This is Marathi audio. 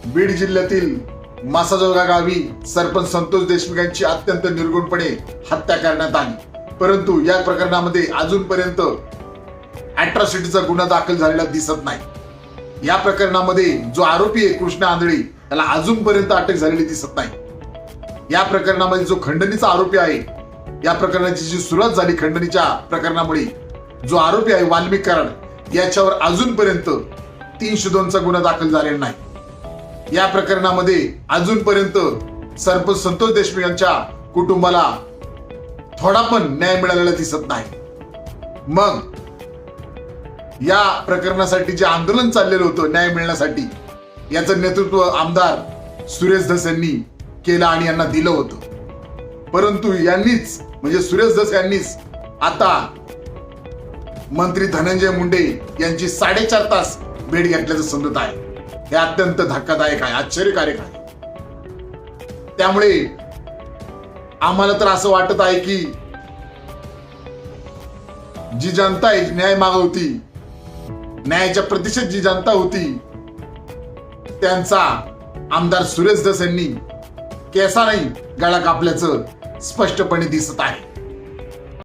बीड जिल्ह्यातील मासाजोगा गावी सरपंच संतोष देशमुख यांची अत्यंत निर्गुणपणे हत्या करण्यात आली, परंतु या प्रकरणामध्ये अजूनपर्यंत अॅट्रॉसिटीचा गुन्हा दाखल झालेला दिसत नाही। या प्रकरणामध्ये जो आरोपी आहे कृष्णा आंधळे त्याला अजूनपर्यंत अटक झालेली दिसत नाही। या प्रकरणामध्ये जो खंडणीचा आरोपी आहे, या प्रकरणाची जी सुरुवात झाली खंडणीच्या प्रकरणामुळे, जो आरोपी आहे वाल्मिक कराड याच्यावर अजूनपर्यंत 302चा गुन्हा दाखल झालेला नाही। या प्रकरणामध्ये अजूनपर्यंत सरपंच संतोष देशमुख यांच्या कुटुंबाला थोडा पण न्याय मिळालेला दिसत नाही। मग या प्रकरणासाठी जे आंदोलन चाललेलं होतं न्याय मिळण्यासाठी, याचं नेतृत्व आमदार सुरेश धस यांनी केलं आणि यांना दिलं होतं, परंतु यांनीच म्हणजे सुरेश धस यांनीच आता मंत्री धनंजय मुंडे यांची 4.5 तास भेट घेतल्याचं समजत आहे। हे अत्यंत धक्कादायक आहे, आश्चर्यकारक आहे। त्यामुळे आम्हाला तर असं वाटत आहे की जी जनता आहे न्याय मागवती, न्यायाच्या प्रतीक्षेत जी जनता होती, त्यांचा आमदार सुरेश धस यांनी केसा नाही गळा कापल्याचं स्पष्टपणे दिसत आहे।